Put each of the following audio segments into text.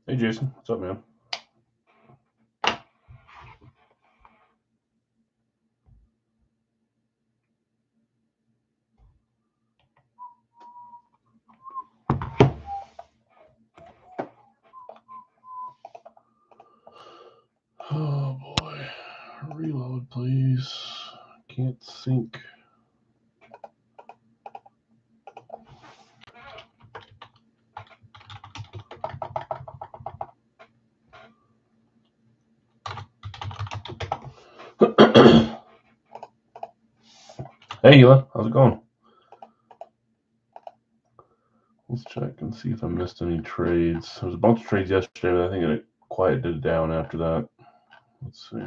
Hey, Jason. What's up, man? Oh, boy. Reload, please. Can't sync. Hey, Hila. How's it going? Let's check and see if I missed any trades. There was a bunch of trades yesterday, but I think it quieted it down after that. Let's see.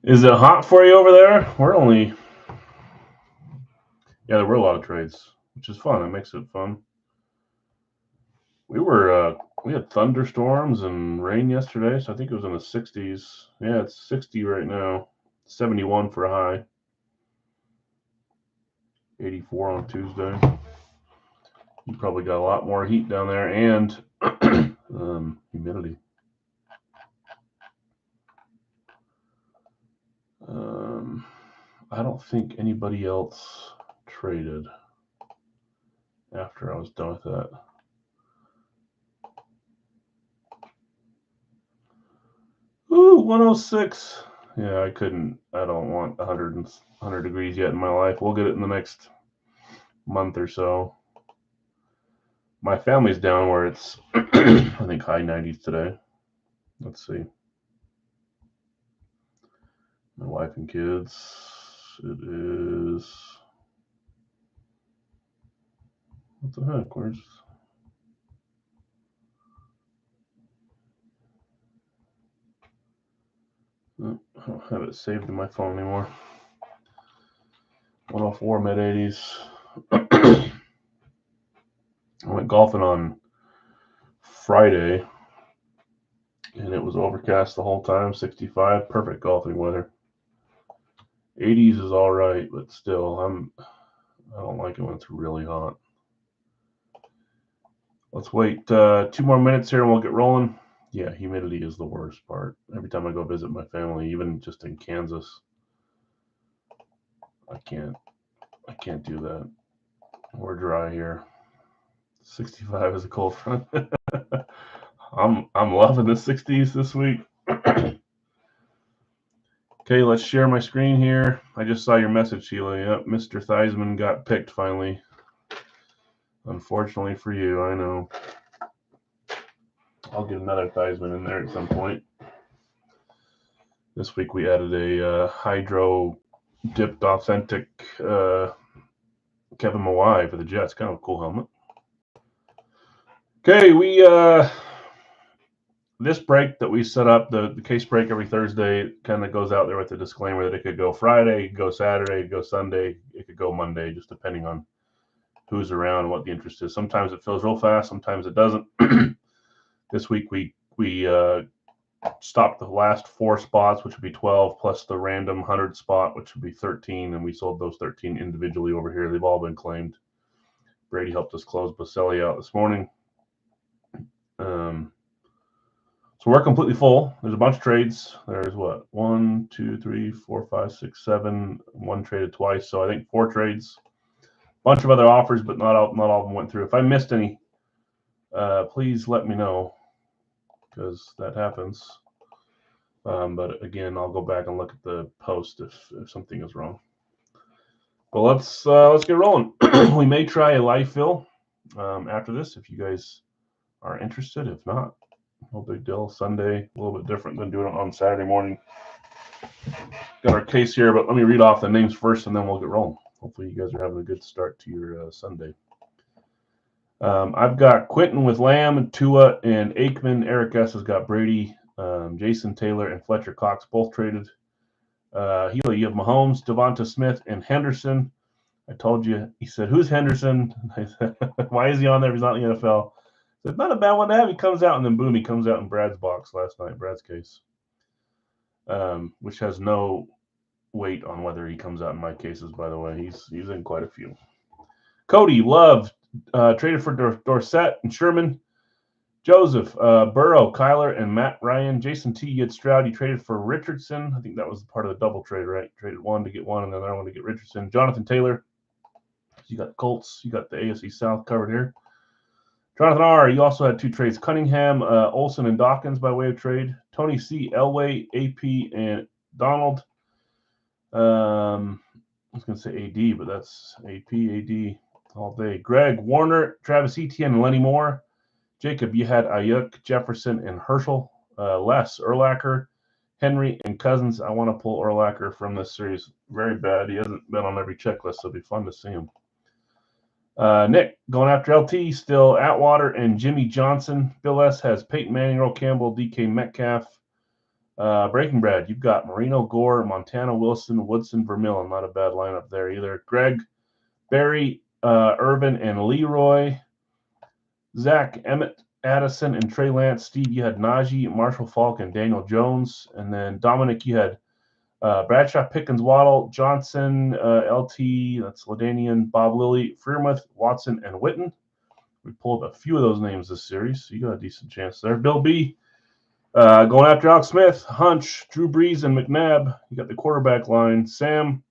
Is it hot for you over there? Yeah, there were a lot of trades, which is fun. It makes it fun. We had thunderstorms and rain yesterday, so I think it was in the 60s. Yeah, it's 60 right now. 71 for a high. 84 on Tuesday. You probably got a lot more heat down there and humidity. I don't think anybody else traded after I was done with that. Ooh, 106. Yeah, I couldn't. I don't want 100 degrees yet in my life. We'll get it in the next month or so. My family's down where it's, I think, high 90s today. Let's see. My wife and kids. It is. What the heck? Where's. Oh, I don't have it saved in my phone anymore. 104, mid 80s. I went golfing on Friday, and it was overcast the whole time. 65, perfect golfing weather. 80s is all right, but still, I don't like it when it's really hot. Let's wait 2 more minutes here, and we'll get rolling. Yeah, humidity is the worst part. Every time I go visit my family, even just in Kansas, I can't do that. We're dry here. 65 is a cold front. I'm loving the 60s this week. Okay, let's share my screen here. I just saw your message, Sheila. Yep, Mr. Theismann got picked finally. Unfortunately for you, I know. I'll get another Theismann in there at some point. This week we added a hydro dipped authentic Kevin Mawae for the Jets. Kind of a cool helmet. Okay, we this break that we set up, the case break every Thursday, kind of goes out there with the disclaimer that it could go Friday, it could go Saturday, it could go Sunday, it could go Monday, just depending on who's around and what the interest is. Sometimes it fills real fast, sometimes it doesn't. This week we stopped the last 4 spots, which would be 12, plus the random 100 spot, which would be 13, and we sold those 13 individually over here. They've all been claimed. Brady helped us close Baselli out this morning. So we're completely full. There's a bunch of trades. There's what? 1, 2, 3, 4, 5, 6, 7. One traded twice, so I think 4 trades. Bunch of other offers, but not all of them went through. If I missed any, please let me know, because that happens. But again, I'll go back and look at the post if something is wrong. But let's get rolling. We may try a live fill after this if you guys are interested. If not, no big deal. Sunday, a little bit different than doing it on Saturday morning. Got our case here, but let me read off the names first, and then we'll get rolling. Hopefully, you guys are having a good start to your Sunday. I've got Quentin with Lamb, Tua, and Aikman. Eric S. has got Brady, Jason Taylor, and Fletcher Cox both traded. Healy, you have Mahomes, Devonta Smith, and Henderson. I told you. He said, "Who's Henderson?" I said, "Why is he on there if he's not in the NFL?" It's not a bad one to have. He comes out, and then boom, he comes out in Brad's box last night, Brad's case, which has no weight on whether he comes out in my cases, by the way. He's in quite a few. Cody, Love, traded for Dorsett and Sherman. Joseph, Burrow, Kyler, and Matt Ryan. Jason T, you had Stroud. You traded for Richardson. I think that was part of the double trade, right? Traded one to get one and the other one to get Richardson. Jonathan Taylor. You got Colts. You got the AFC South covered here. Jonathan R, you also had two trades. Cunningham, Olsen, and Dawkins by way of trade. Tony C, Elway, AP, and Donald. I was going to say AD, but that's AP, AD all day. Greg, Warner, Travis Etienne, and Lenny Moore. Jacob, you had Ayuk, Jefferson, and Herschel. Les, Urlacher, Henry, and Cousins. I want to pull Urlacher from this series very bad. He hasn't been on every checklist, so it'll be fun to see him. Nick, going after LT, still Atwater and Jimmy Johnson. Bill S has Peyton Manning, Earl Campbell, DK Metcalf. Breaking Brad, you've got Marino, Gore, Montana, Wilson, Woodson, Vermillion. Not a bad lineup there either. Greg, Barry, Irvin, and Leroy. Zach, Emmett, Addison, and Trey Lance. Steve, you had Najee, Marshall Faulk, and Daniel Jones. And then Dominic, you had Bradshaw, Pickens, Waddle, Johnson, LT, that's LaDainian, Bob Lilly, Freiermuth, Watson, and Witten. We pulled a few of those names this series, so you got a decent chance there. Bill B, going after Alex Smith, Hunch, Drew Brees, and McNabb. You got the quarterback line. Sam,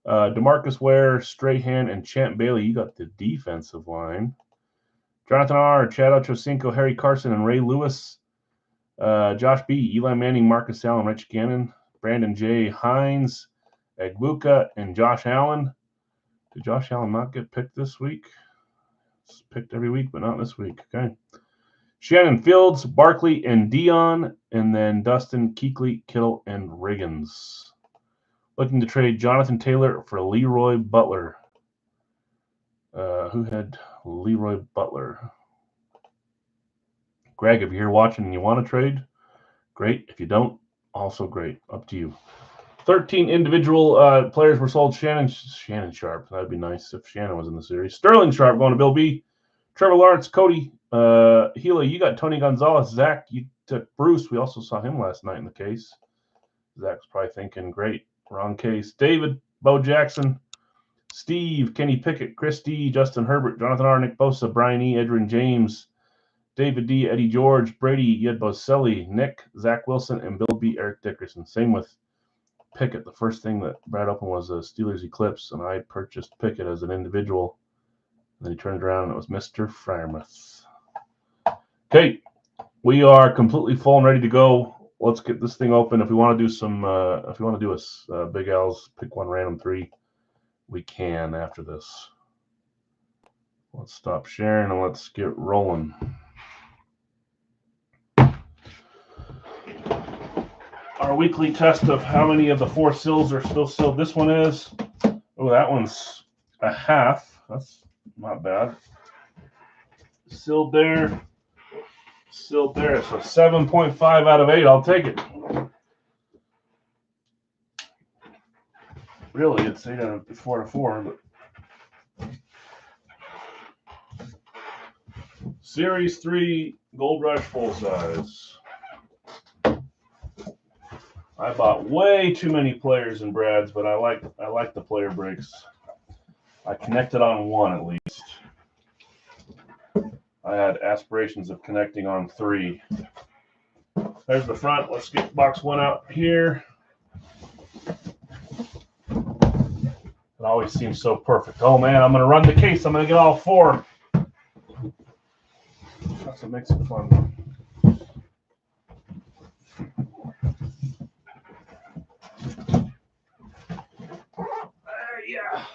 DeMarcus Ware, Strahan, and Champ Bailey. You got the defensive line. Jonathan R, Chad Ochocinco, Harry Carson, and Ray Lewis. Josh B, Eli Manning, Marcus Allen, Rich Gannon. Brandon J, Hines, Egbuka, and Josh Allen. Did Josh Allen not get picked this week? It's picked every week, but not this week. Okay. Shannon Fields, Barkley, and Dion. And then Dustin, Kuechly, Kittle, and Riggins. Looking to trade Jonathan Taylor for Leroy Butler. Who had Leroy Butler? Greg, if you're here watching and you want to trade, great. If you don't, also great. Up to you. 13 individual players were sold. Shannon Sharp. That'd be nice if Shannon was in the series. Sterling Sharp going to Bill B. Trevor Lawrence, Cody, Gila, you got Tony Gonzalez. Zach, you took Bruce. We also saw him last night in the case. Zach's probably thinking, great, wrong case. David, Bo Jackson, Steve, Kenny Pickett, Chris D, Justin Herbert, Jonathan R, Nick Bosa, Brian E, Edwin James, David D, Eddie George, Brady, Yed Boselli, Nick, Zach Wilson, and Bill B, Eric Dickerson. Same with Pickett. The first thing that Brad opened was a Steelers Eclipse, and I purchased Pickett as an individual. And then he turned around and it was Mr. Freiermuth. Okay, we are completely full and ready to go. Let's get this thing open. If we want to do some, if you want to do a Big Al's pick one random three, we can after this. Let's stop sharing and let's get rolling. Our weekly test of how many of the four sills are still sealed. This one is, oh, that one's a half. That's not bad. Sealed there. Sealed there. So 7.5 out of 8. I'll take it. Really, it's 8 out of 4 to 4, but Series 3 Gold Rush full size. I bought way too many players in Brad's, but I like the player breaks. I connected on one at least. I had aspirations of connecting on 3. There's the front. Let's get box 1 out here. It always seems so perfect. Oh man, I'm going to run the case. I'm going to get all 4. That's what makes it fun. Yeah.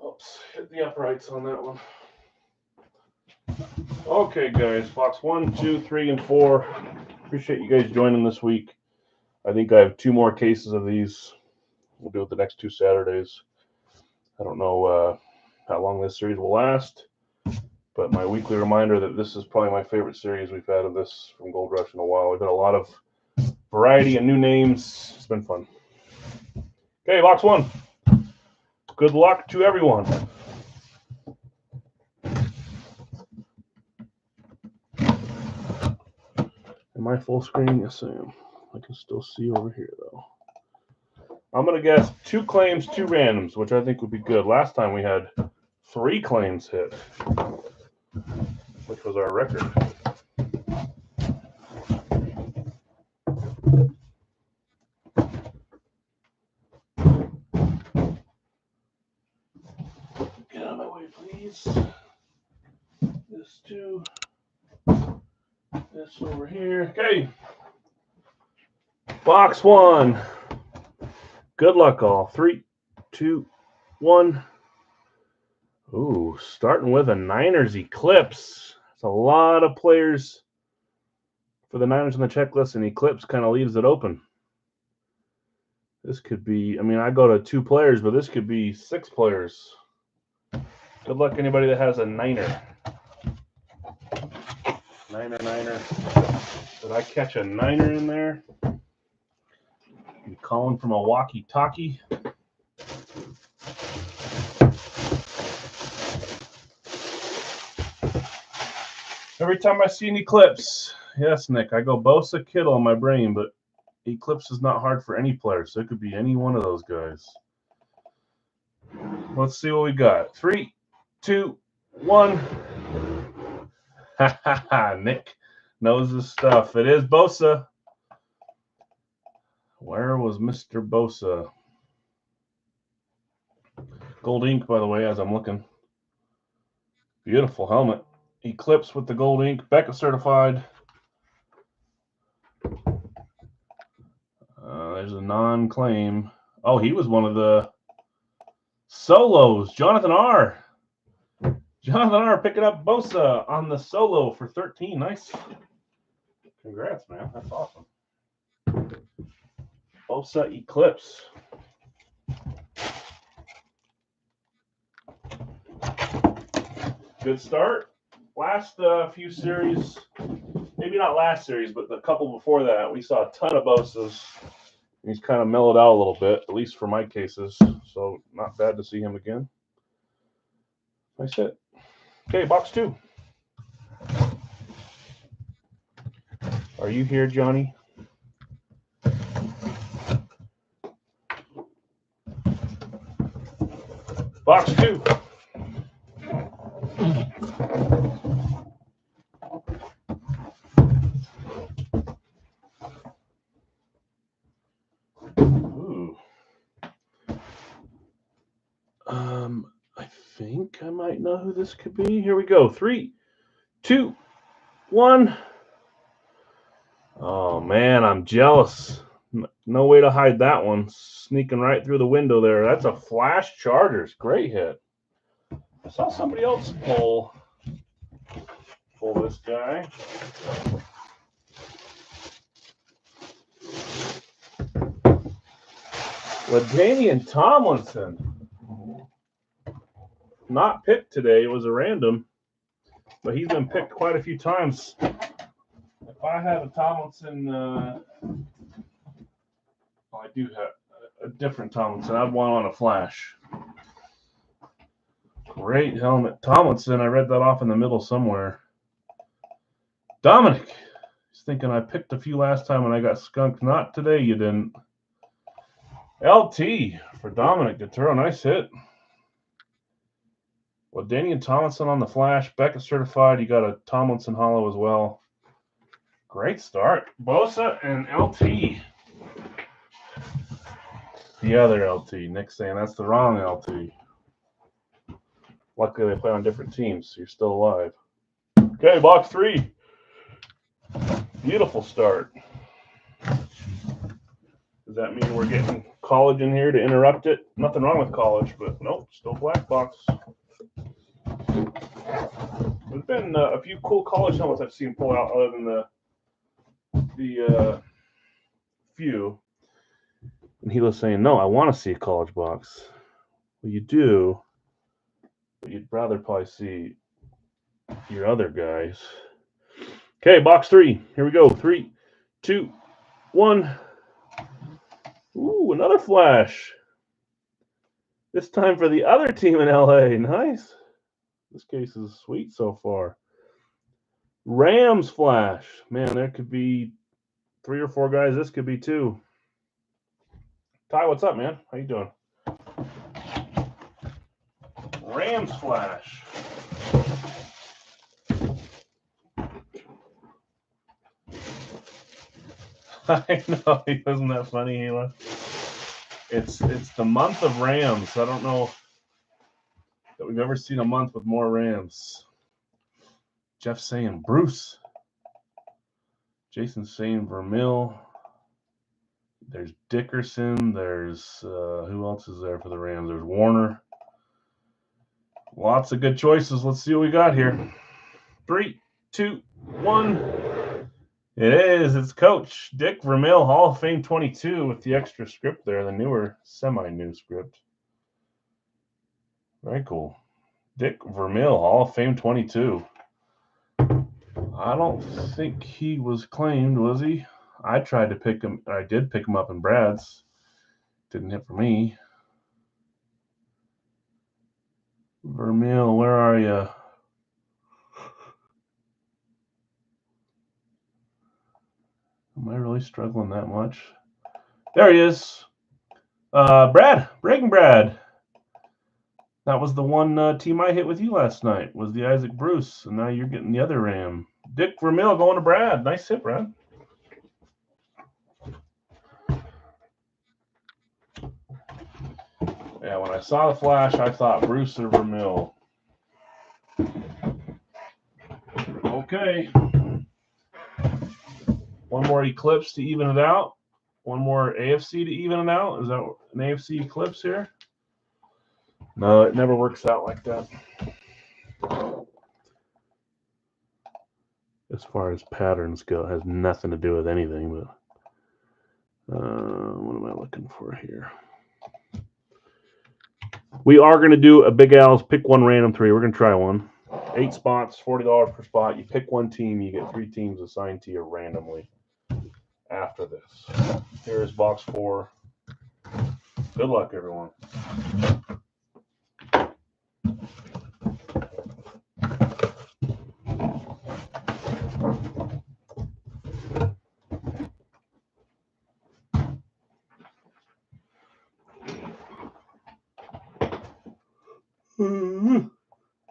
Oops, hit the uprights on that one. Okay, guys, box 1, 2, 3, and 4. Appreciate you guys joining this week. I think I have 2 more cases of these We'll do it the next 2 Saturdays. I don't know how long this series will last, but my weekly reminder that this is probably my favorite series we've had of this from Gold Rush in a while. We've had a lot of variety and new names. It's been fun. Okay, box 1. Good luck to everyone. Am I full screen? Yes, I am. I can still see over here, though. I'm going to guess 2 claims, 2 randoms, which I think would be good. Last time we had 3 claims hit, which was our record. Get out of my way, please. This 2. This over here. Okay. Box 1. Good luck, all. 3, 2, 1. Ooh, starting with a Niners Eclipse. It's a lot of players for the Niners on the checklist, and Eclipse kind of leaves it open. This could be, I mean, I go to 2 players, but this could be 6 players. Good luck, anybody that has a Niner. Niner. Did I catch a Niner in there? I'm calling from a walkie-talkie. Every time I see an Eclipse, yes, Nick, I go Bosa, Kittle in my brain, but Eclipse is not hard for any player, so it could be any one of those guys. Let's see what we got. 3, 2, 1. Ha ha ha! Nick knows his stuff. It is Bosa. Where was Mr. Bosa? Gold ink, by the way, as I'm looking. Beautiful helmet. Eclipse with the gold ink. Beckett certified. There's a non-claim. Oh, he was one of the solos. Jonathan R. Jonathan R. picking up Bosa on the solo for 13. Nice. Congrats, man. That's awesome. Bosa Eclipse. Good start. Last few series, maybe not last series, but the couple before that, we saw a ton of Bosas. He's kind of mellowed out a little bit, at least for my cases. So not bad to see him again. Nice hit. Okay, box 2. Are you here, Johnny? Box 2. Ooh. I think I might know who this could be. Here we go. 3, 2, 1. Oh, man, I'm jealous. No way to hide that one. Sneaking right through the window there. That's a Flash Chargers. Great hit. I saw somebody else pull this guy. LaDainian Tomlinson. Not picked today. It was a random, but he's been picked quite a few times. If I had a Tomlinson, I do have a different Tomlinson. I'd want on a Flash. Great helmet. Tomlinson, I read that off in the middle somewhere. Dominic. He's thinking I picked a few last time and I got skunked. Not today, you didn't. LT for Dominic Deterro. Nice hit. Well, Daniel Tomlinson on the Flash. Beckett certified. You got a Tomlinson hollow as well. Great start. Bosa and LT. The other LT. Nick's saying that's the wrong LT. Luckily, they play on different teams, so you're still alive. Okay, box 3. Beautiful start. Does that mean we're getting college in here to interrupt it? Nothing wrong with college, but nope, still black box. There's been a few cool college helmets I've seen pull out other than the few. And he was saying, no, I want to see a college box. Well, you do, but you'd rather probably see your other guys. Okay, box 3. Here we go. 3, 2, 1. Ooh, another flash. This time for the other team in LA. Nice. This case is sweet so far. Rams flash. Man, there could be 3 or 4 guys. This could be 2. Ty, what's up, man? How you doing? Rams flash. I know. Isn't that funny, Hila? It's the month of Rams. I don't know that we've ever seen a month with more Rams. Jeff saying Bruce. Jason saying Vermeil. There's Dickerson. There's who else is there for the Rams? There's Warner. Lots of good choices. Let's see what we got here. 3, 2, 1. It is. It's Coach Dick Vermeil, Hall of Fame 22 with the extra script there, the newer semi-new script. Very cool. Dick Vermeil, Hall of Fame 22. I don't think he was claimed, was he? I tried to pick him. I did pick him up in Brad's. Didn't hit for me. Vermeil, where are you? Am I really struggling that much? There he is. Brad, Breaking Brad. That was the one team I hit with you last night, was the Isaac Bruce, and now you're getting the other Ram. Dick Vermeil going to Brad. Nice hit, Brad. Yeah, when I saw the flash, I thought Bruce or Vermeil. Okay. One more Eclipse to even it out. One more AFC to even it out. Is that an AFC Eclipse here? No, it never works out like that. As far as patterns go, it has nothing to do with anything. But what am I looking for here? We are going to do a Big Al's pick one random 3. We're going to try one. 8 spots, $40 per spot. You pick one team, you get 3 teams assigned to you randomly after this. Here is box 4. Good luck, everyone.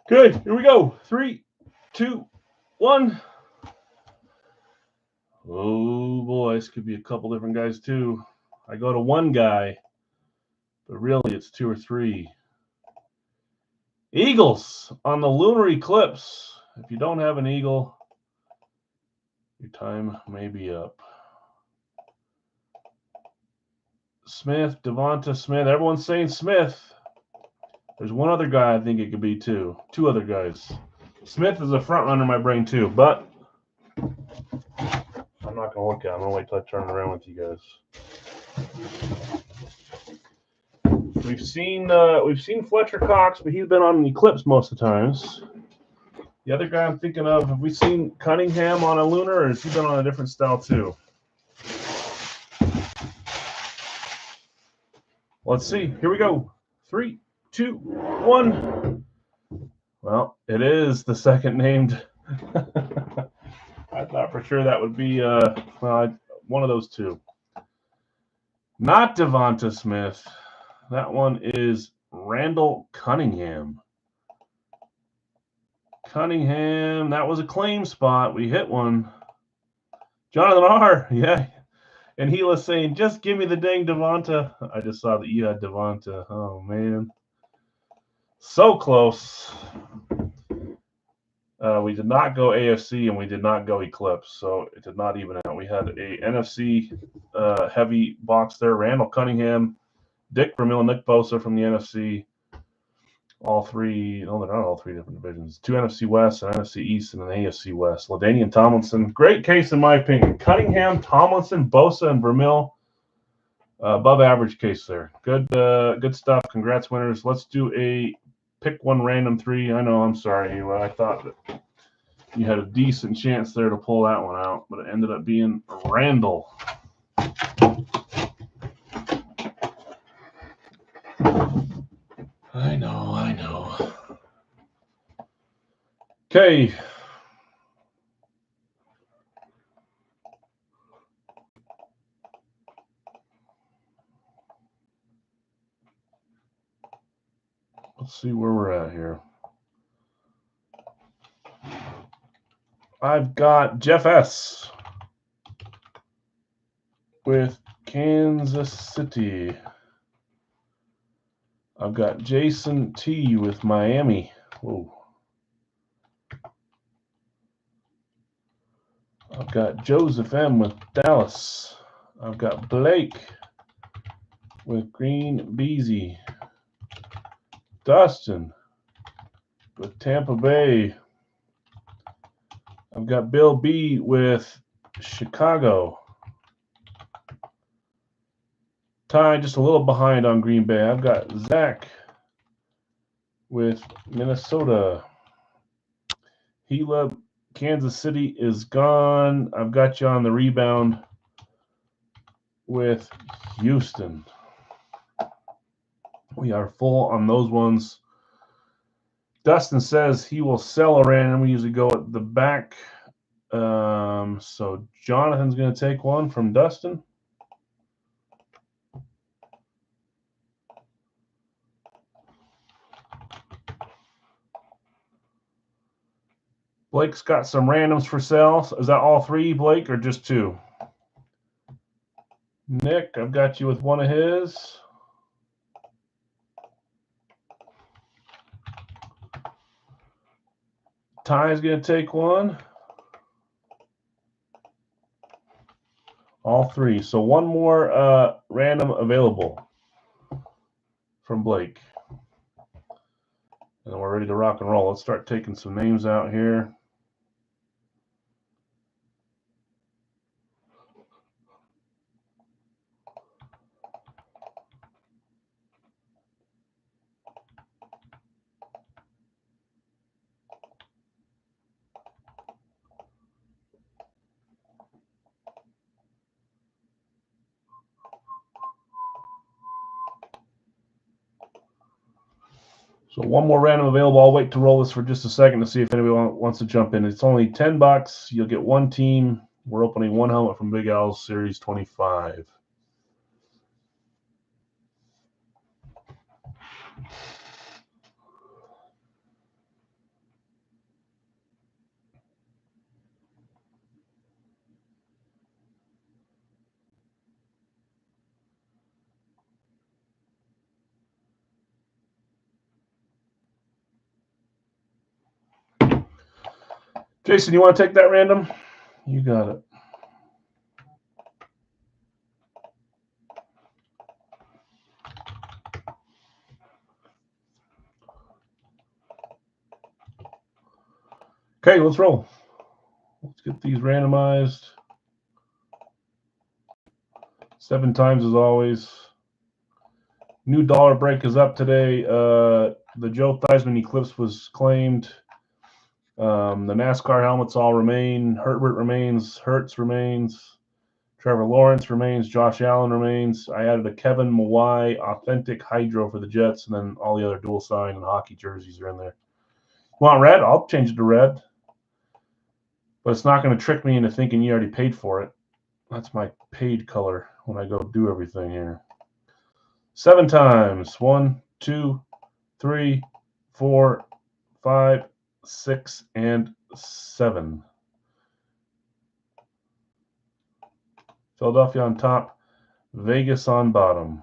Good. Here we go. 3, 2, 1. Oh boy, this could be a couple different guys too. I go to one guy, but really it's 2 or 3. Eagles on the lunar eclipse. If you don't have an eagle, your time may be up. Smith, Devonta Smith. Everyone's saying Smith. There's one other guy I think it could be too. 2 other guys. Smith is a front runner in my brain too, but I'm not gonna look at it. I'm gonna wait till I turn around with you guys. We've seen Fletcher Cox, but he's been on an eclipse most of the times. The other guy I'm thinking of, have we seen Cunningham on a lunar, or has he been on a different style too? Let's see. Here we go. 3, 2, 1. Well, it is the second named. I thought for sure that would be one of those 2. Not Devonta Smith. That one is Randall Cunningham. Cunningham, that was a claim spot. We hit one. Jonathan R. Yeah. And he was saying, just give me the dang Devonta. I just saw that you had Devonta. Oh, man. So close. We did not go AFC and we did not go Eclipse, so it did not even out. We had a NFC heavy box there. Randall Cunningham, Dick Vermeil, Nick Bosa from the NFC. All 3, no, they're not all 3 different divisions. 2 NFC West, an NFC East, and an AFC West. LaDainian Tomlinson, great case in my opinion. Cunningham, Tomlinson, Bosa, and Vermeil. Above average case there. Good stuff. Congrats, winners. Let's do a pick one random 3. I know, I'm sorry. I thought that you had a decent chance there to pull that one out, but it ended up being Randall. I know. Okay. Let's see where we're at here. I've got Jeff S. with Kansas City. I've got Jason T. with Miami. Whoa. I've got Joseph M. with Dallas. I've got Blake with Green Beezy. Dustin with Tampa Bay. I've got Bill B. with Chicago. Ty just a little behind on Green Bay. I've got Zach with Minnesota. Gila, Kansas City is gone. I've got you on the rebound with Houston. We are full on those ones. Dustin says he will sell a random. We usually go at the back. So Jonathan's going to take one from Dustin. Blake's got some randoms for sale. Is that all 3, Blake, or just 2? Nick, I've got you with one of his. Ty's going to take one. All 3. So one more random available from Blake. And we're ready to rock and roll. Let's start taking some names out here. So one more random available. I'll wait to roll this for just a second to see if anybody wants to jump in. It's only $10. You'll get one team. We're opening one helmet from Big Al's Series 25. Jason, you want to take that random? You got it. Okay, let's roll. Let's get these randomized. 7 times as always. New dollar break is up today. The Joe Theismann Eclipse was claimed. The NASCAR helmets all remain. Herbert remains. Hertz remains. Trevor Lawrence remains. Josh Allen remains. I added a Kevin Mawai Authentic Hydro for the Jets, and then all the other dual sign and hockey jerseys are in there. Want red? I'll change it to red. But it's not going to trick me into thinking you already paid for it. That's my paid color when I go do everything here. 7 times. 1, 2, 3, 4, 5, 6, and 7. Philadelphia on top, Vegas on bottom.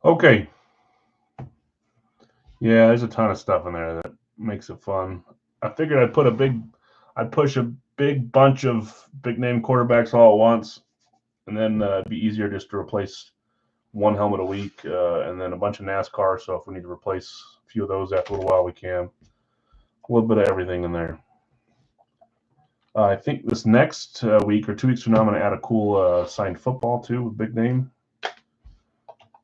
Okay. Yeah, there's a ton of stuff in there that makes it fun. I figured I'd push a big bunch of big name quarterbacks all at once, and then it'd be easier just to replace one helmet a week, and then a bunch of NASCAR. So if we need to replace a few of those after a little while, we can. A little bit of everything in there. I think this next week or 2 weeks from now, I'm going to add a cool signed football too, with big name.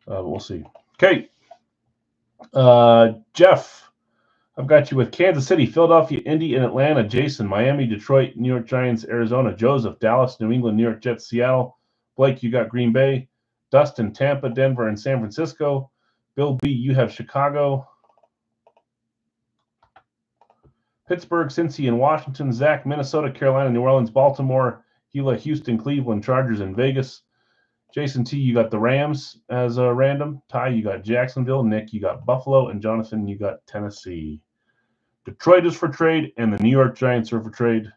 We'll see. Okay. Jeff, I've got you with Kansas City, Philadelphia, Indy, and Atlanta. Jason, Miami, Detroit, New York Giants, Arizona. Joseph, Dallas, New England, New York Jets, Seattle. Blake, you got Green Bay. Dustin, Tampa, Denver, and San Francisco. Bill B, you have Chicago. Pittsburgh, Cincy, and Washington. Zach, Minnesota, Carolina, New Orleans, Baltimore. Gila, Houston, Cleveland, Chargers, and Vegas. Jason T, you got the Rams as a random. Ty, you got Jacksonville. Nick, you got Buffalo. And Jonathan, you got Tennessee. Detroit is for trade, and the New York Giants are for trade.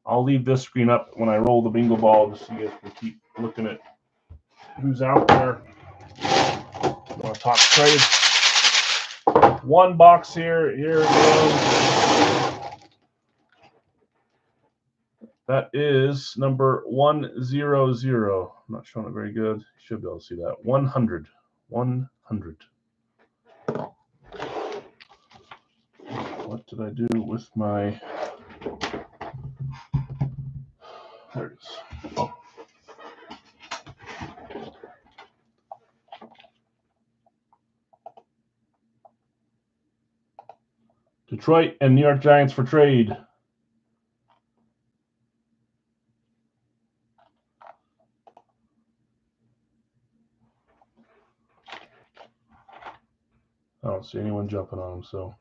I'll leave this screen up when I roll the bingo ball just so you guys can keep looking at who's out there. I want to talk trades. One box here. Here it goes. That is number 100. I'm not showing it very good. You should be able to see that. 100. 100. What did I do with my... There it is. Oh. Detroit and New York Giants for trade. I don't see anyone jumping on them, so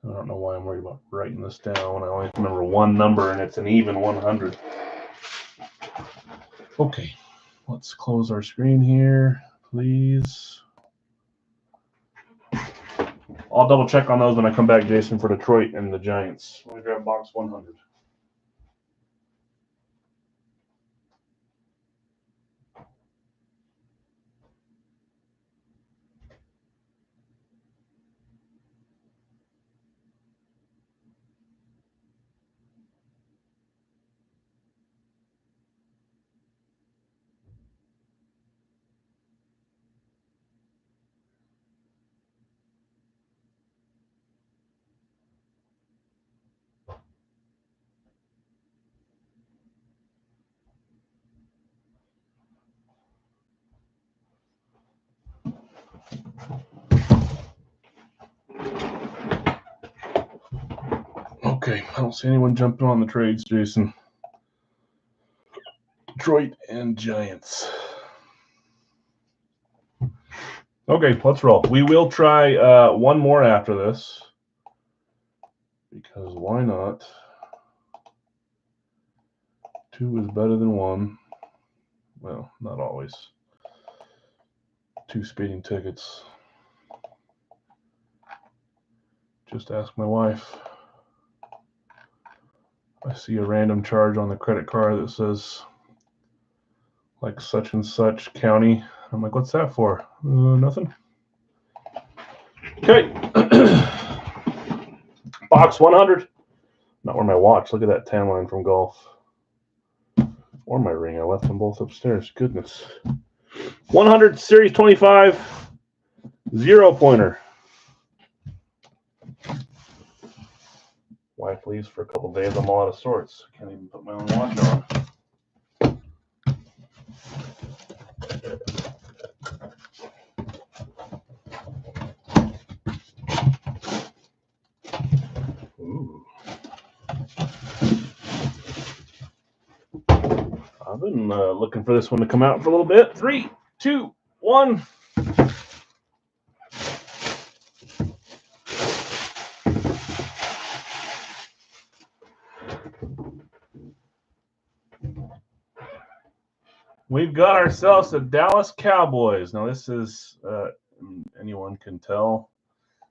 I don't know why I'm worried about writing this down. I only remember one number, and it's an even 100. Okay, let's close our screen here, please. I'll double check on those when I come back, Jason, for Detroit and the Giants. Let me grab box 100. Okay, I don't see anyone jumping on the trades, Jason. Detroit and Giants. Okay, let's roll. We will try one more after this, because why not? 2 is better than 1. Well, not always. 2 speeding tickets. Just ask my wife. I see a random charge on the credit card that says like such and such county. I'm like, what's that for? Nothing. Okay. Box 100. Not wearing my watch. Look at that tan line from golf. Or my ring. I left them both upstairs. Goodness. 100 Series 25. 0-pointer. Wife leaves for a couple days. I'm all out of sorts. Can't even put my own watch on. Ooh. I've been looking for this one to come out for a little bit. 3, 2, 1. We've got ourselves the Dallas Cowboys. Now this is, anyone can tell,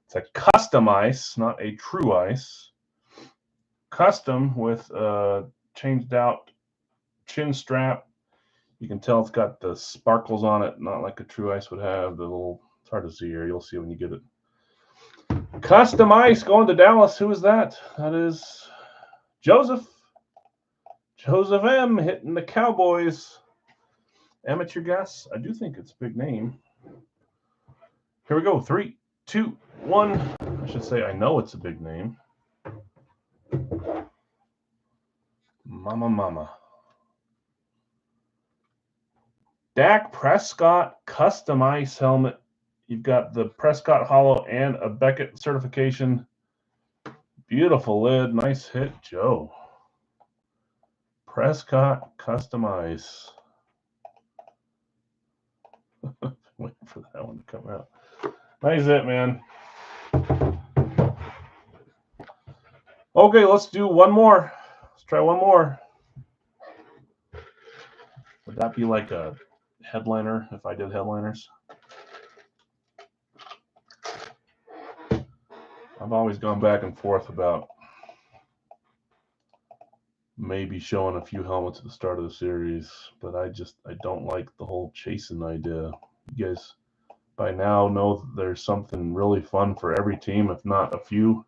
it's a custom ice, not a true ice. Custom with changed out chin strap. You can tell it's got the sparkles on it, not like a true ice would have. The little, it's hard to see here. You'll see when you get it. Custom Ice going to Dallas. Who is that? That is Joseph. Joseph M. hitting the Cowboys. Amateur guess. I do think it's a big name. Here we go. 3, 2, 1. I should say I know it's a big name. Mama. Dak Prescott custom ice helmet. You've got the Prescott Hollow and a Beckett certification. Beautiful lid. Nice hit, Joe. Prescott custom ice. Waiting for that one to come out. Nice hit, man. Okay, let's do one more. Let's try one more. Would that be like a headliner if I did headliners? I've always gone back and forth about maybe showing a few helmets at the start of the series, but I don't like the whole chasing idea. You guys by now know that there's something really fun for every team, if not a few.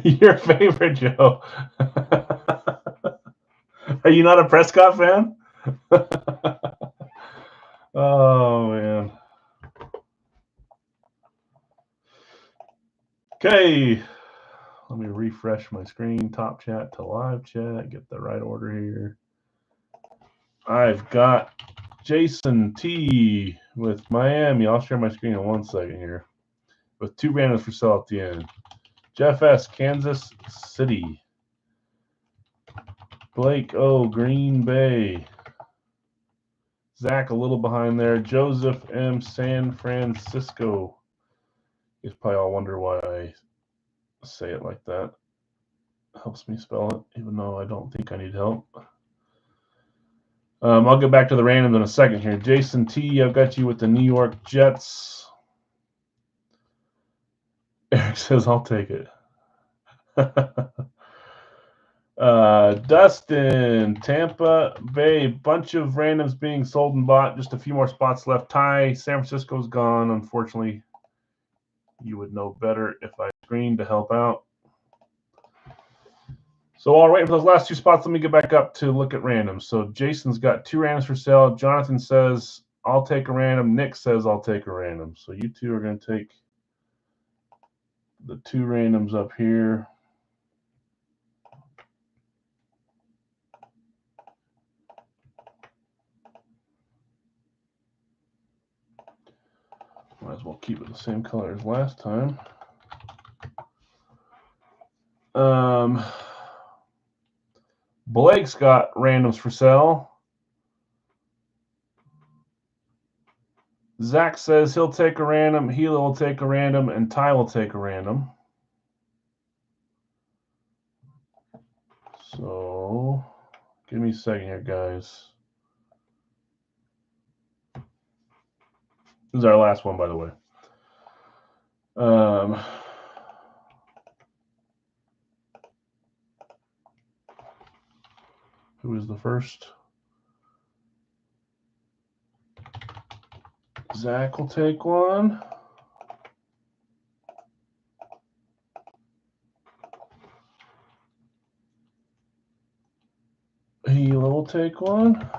Your favorite, Joe. Are you not a Prescott fan? Oh, man. Okay. Let me refresh my screen. Top chat to live chat. Get the right order here. I've got Jason T with Miami. I'll share my screen in 1 second here. With 2 randoms for sale at the end. Jeff S, Kansas City. Blake O, Green Bay. Zach a little behind there. Joseph M, San Francisco. You probably all wonder why I say it like that. Helps me spell it, even though I don't think I need help. I'll get back to the randoms in a second here. Jason T, I've got you with the New York Jets. Eric says, I'll take it. Dustin, Tampa Bay, bunch of randoms being sold and bought. Just a few more spots left. Ty, San Francisco's gone. Unfortunately, you would know better if I screened to help out. So while we're waiting for those last 2 spots, let me get back up to look at randoms. So Jason's got 2 randoms for sale. Jonathan says, I'll take a random. Nick says, I'll take a random. So you two are going to take the 2 randoms up here. Might as well keep it the same color as last time. Blake's got randoms for sale. Zach says he'll take a random. Hila will take a random. And Ty will take a random. So give me a second here, guys. This is our last one, by the way. Who is the first? Zach will take one. Hila will take one.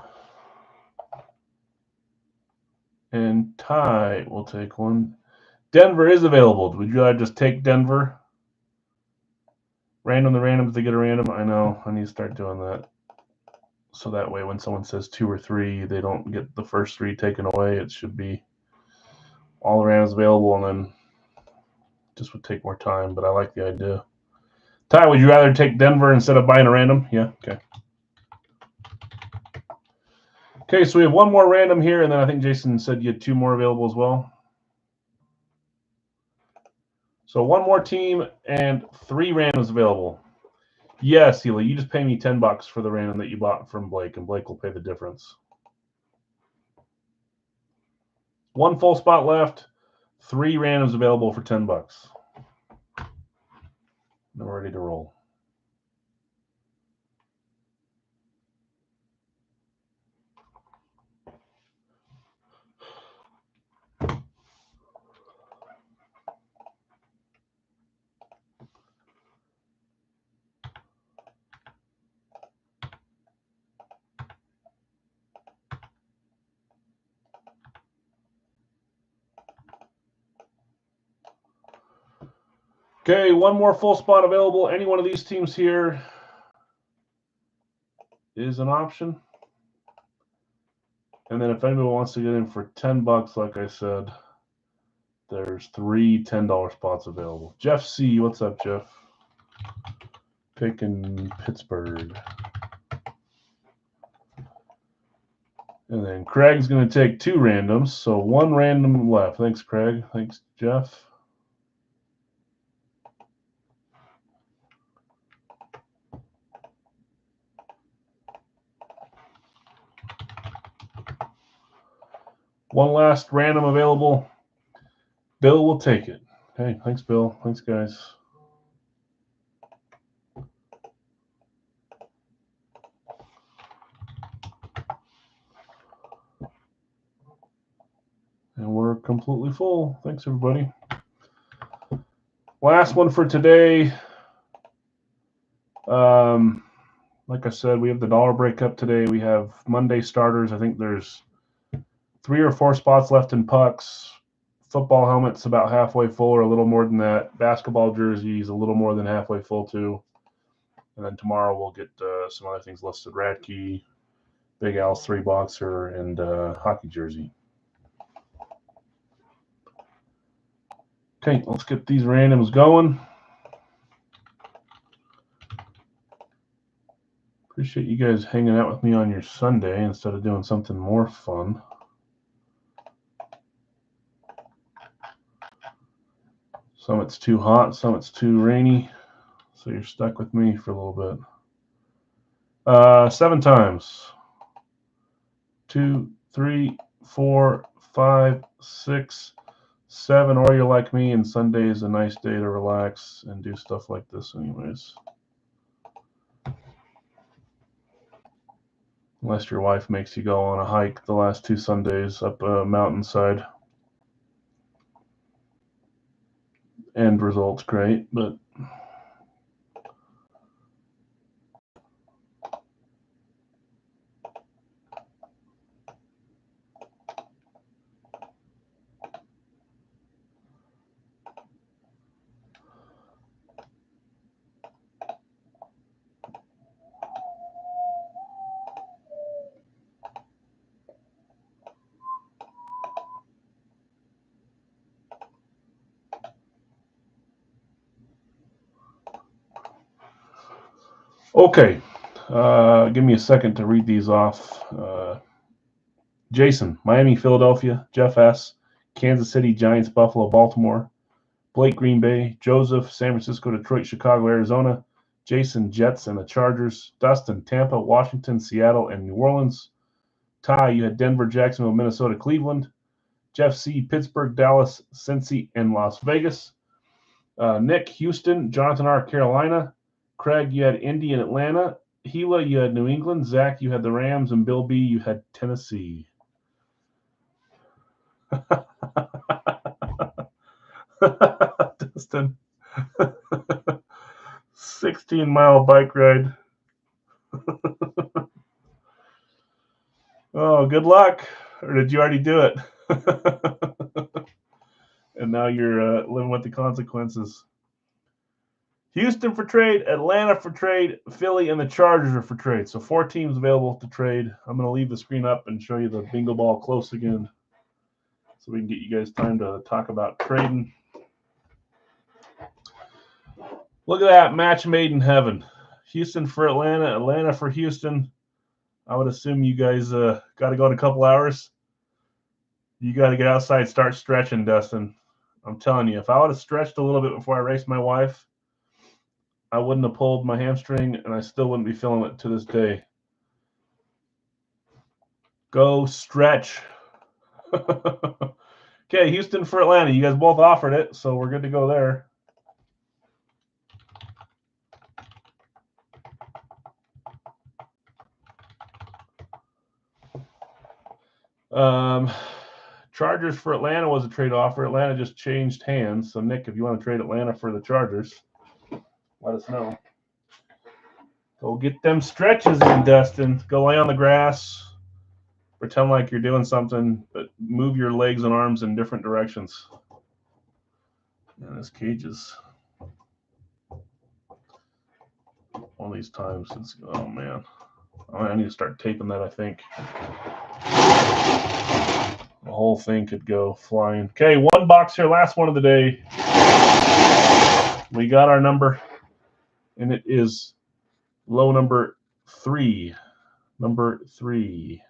And Ty will take one. Denver is available. Would you rather just take Denver? Random the randoms to get a random? I know. I need to start doing that. So that way when someone says 2 or 3, they don't get the first 3 taken away. It should be all the randoms available, and then just would take more time, but I like the idea. Ty, would you rather take Denver instead of buying a random? Yeah, okay. Okay, so we have 1 more random here, and then I think Jason said you had 2 more available as well. So 1 more team and 3 randoms available. Yes, Hila, you just pay me $10 for the random that you bought from Blake, and Blake will pay the difference. 1 full spot left, 3 randoms available for $10. And we're ready to roll. Okay, one more full spot available. Any one of these teams here is an option. And then if anybody wants to get in for $10, like I said, there's 3 $10 spots available. Jeff C., what's up, Jeff? Picking Pittsburgh. And then Craig's going to take 2 randoms, so 1 random left. Thanks, Craig. Thanks, Jeff. One last random available. Bill will take it. Okay, thanks, Bill. Thanks, guys. And we're completely full. Thanks, everybody. Last one for today. Like I said, we have the dollar breakup today. We have Monday starters. I think there's 3 or 4 spots left in pucks. Football helmets about halfway full or a little more than that. Basketball jerseys a little more than halfway full too. And then tomorrow we'll get some other things listed. Radke, Big Al's 3 boxer, and hockey jersey. Okay, let's get these randoms going. Appreciate you guys hanging out with me on your Sunday instead of doing something more fun. Some it's too hot, some it's too rainy, so you're stuck with me for a little bit. 7 times. 2, 3, 4, 5, 6, 7, or you're like me and Sunday is a nice day to relax and do stuff like this anyways. Unless your wife makes you go on a hike the last 2 Sundays up a mountainside. End result's great, but okay. Give me a second to read these off. Jason, Miami, Philadelphia. Jeff S., Kansas City, Giants, Buffalo, Baltimore. Blake, Green Bay. Joseph, San Francisco, Detroit, Chicago, Arizona. Jason, Jets and the Chargers. Dustin, Tampa, Washington, Seattle, and New Orleans. Ty, you had Denver, Jacksonville, Minnesota, Cleveland. Jeff C., Pittsburgh, Dallas, Cincy, and Las Vegas. Nick, Houston. Jonathan R., Carolina. Craig, you had Indy and Atlanta. Gila, you had New England. Zach, you had the Rams. And Bill B., you had Tennessee. Dustin. 16-mile bike ride. Oh, good luck. Or did you already do it? And now you're living with the consequences. Houston for trade, Atlanta for trade, Philly, and the Chargers are for trade. So 4 teams available to trade. I'm going to leave the screen up and show you the bingo ball close again so we can get you guys time to talk about trading. Look at that match made in heaven. Houston for Atlanta, Atlanta for Houston. I would assume you guys got to go in a couple hours. You got to get outside, start stretching, Dustin. I'm telling you, if I would have stretched a little bit before I raced my wife, I wouldn't have pulled my hamstring, and I still wouldn't be feeling it to this day. Go stretch. Okay, Houston for Atlanta. You guys both offered it, so we're good to go there. Chargers for Atlanta was a trade offer. Atlanta just changed hands. So, Nick, if you want to trade Atlanta for the Chargers, let us know. Go get them stretches in, Dustin. Go lay on the grass. Pretend like you're doing something, but move your legs and arms in different directions. And this cage is one of these times. It's, oh, man. I need to start taping that, I think. The whole thing could go flying. Okay, one box here, last one of the day. We got our number, and it is low number 3. Number 3.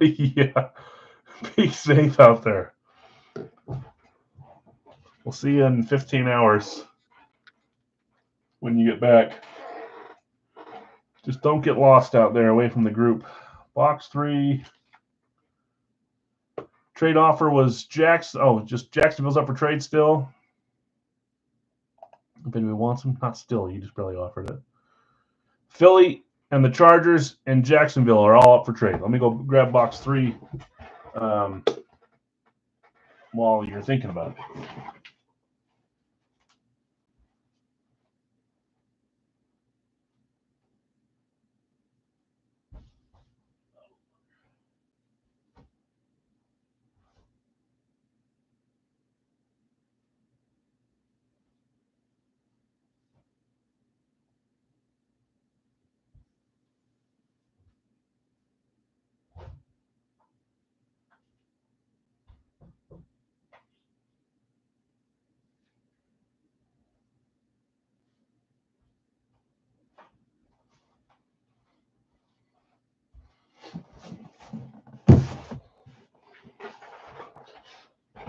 Yeah, be safe out there. We'll see you in 15 hours when you get back. Just don't get lost out there away from the group. Box 3. Trade offer was just Jacksonville's up for trade still. If anybody wants them, not still. You just barely offered it. Philly and the Chargers and Jacksonville are all up for trade. Let me go grab box 3 while you're thinking about it.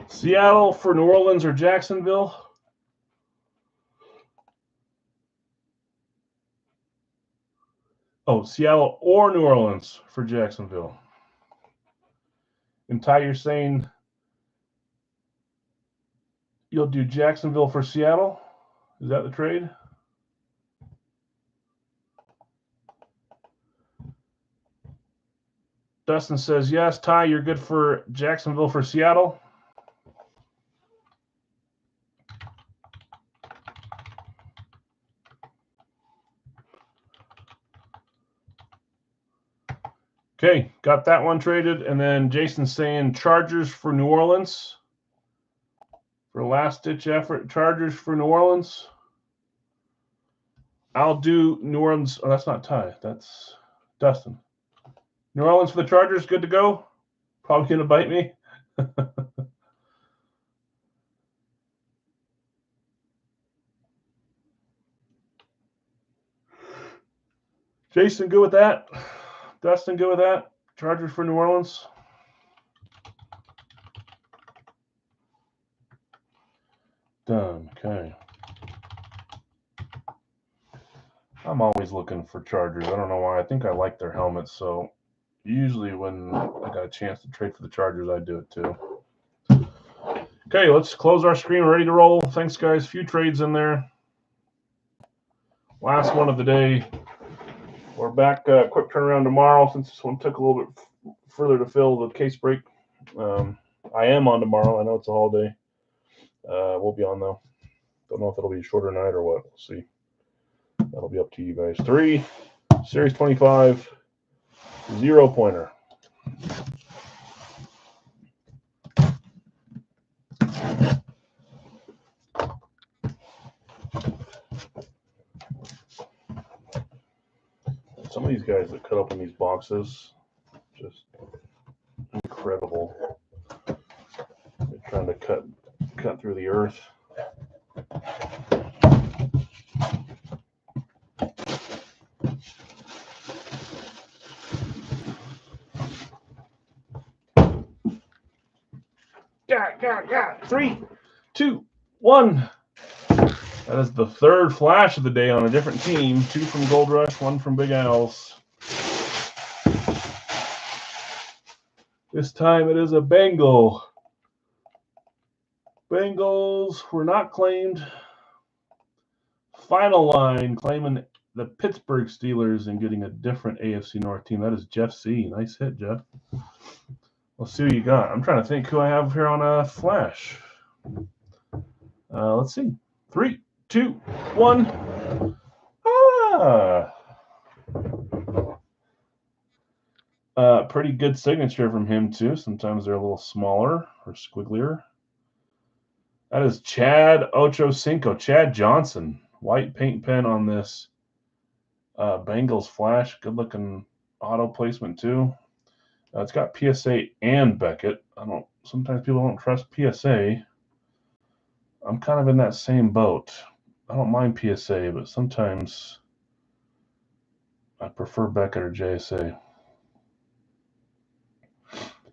Seattle for New Orleans or Jacksonville? Oh, Seattle or New Orleans for Jacksonville. And Ty, you're saying you'll do Jacksonville for Seattle? Is that the trade? Dustin says yes. Ty, you're good for Jacksonville for Seattle? Okay, got that one traded. And then Jason's saying Chargers for New Orleans. For last-ditch effort, Chargers for New Orleans. I'll do New Orleans. Oh, that's not Ty. That's Dustin. New Orleans for the Chargers, good to go? Probably going to bite me. Jason, good with that? Dustin, good with that? Chargers for New Orleans? Done. Okay. I'm always looking for Chargers. I don't know why. I think I like their helmets, so usually when I got a chance to trade for the Chargers, I do it too. Okay, let's close our screen. We're ready to roll. Thanks, guys. Few trades in there. Last one of the day. We're back. Quick turnaround tomorrow since this one took a little bit further to fill the case break. I am on tomorrow. I know it's a holiday. We'll be on, though. Don't know if it'll be a shorter night or what. We'll see. That'll be up to you guys. 3, Series 25, 0-pointer. Some of these guys that cut open these boxes, just incredible. They're trying to cut through the earth. Yeah. 3, 2, 1. That is the third flash of the day on a different team. 2 from Gold Rush, 1 from Big Al's. This time it is a Bengal. Bengals were not claimed. Final line claiming the Pittsburgh Steelers and getting a different AFC North team. That is Jeff C. Nice hit, Jeff. Let's see what you got. I'm trying to think who I have here on a flash. Let's see. 3, 2, 1. Pretty good signature from him, too. Sometimes they're a little smaller or squigglier. That is Chad Ochocinco, Chad Johnson. White paint pen on this Bengals flash. Good-looking auto placement, too. It's got PSA and Beckett. Sometimes people don't trust PSA. I'm kind of in that same boat. I don't mind PSA, but sometimes I prefer Beckett or JSA.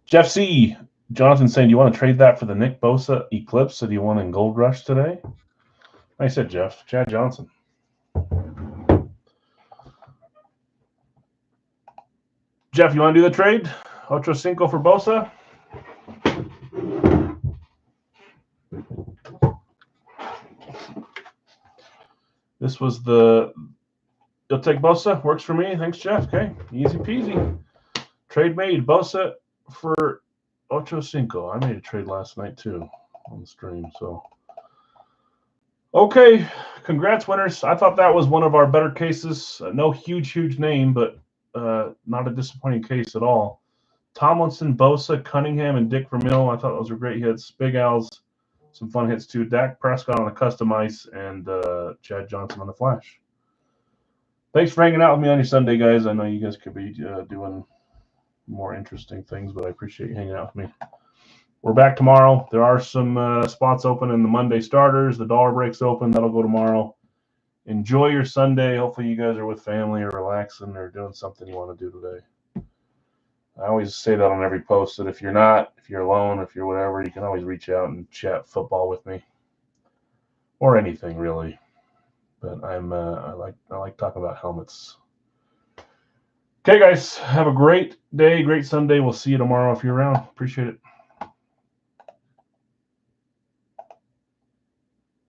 Jeff C. Jonathan saying, do you want to trade that for the Nick Bosa Eclipse that you won in Gold Rush today? I said, Jeff. Chad Johnson. Jeff, you want to do the trade? Ochocinco for Bosa? This was the... You'll take Bosa? Works for me. Thanks, Jeff. Okay. Easy peasy. Trade made. Bosa for Ochocinco. I made a trade last night, too, on the stream. So, okay. Congrats, winners. I thought that was one of our better cases. No huge name, but not a disappointing case at all. Tomlinson, Bosa, Cunningham, and Dick Vermeil. I thought those were great hits. Big Al's, some fun hits, too. Dak Prescott on the custom ice, and Chad Johnson on the flash. Thanks for hanging out with me on your Sunday, guys. I know you guys could be doing more interesting things, but I appreciate you hanging out with me. We're back tomorrow. There are some spots open in the Monday starters. The dollar break's open. That'll go tomorrow. Enjoy your Sunday. Hopefully you guys are with family or relaxing or doing something you want to do today. I always say that on every post, that if you're not, if you're alone, if you're whatever, you can always reach out and chat football with me. Or anything, really. But I like talking about helmets. Okay, guys, have a great day, great Sunday. We'll see you tomorrow if you're around. Appreciate it.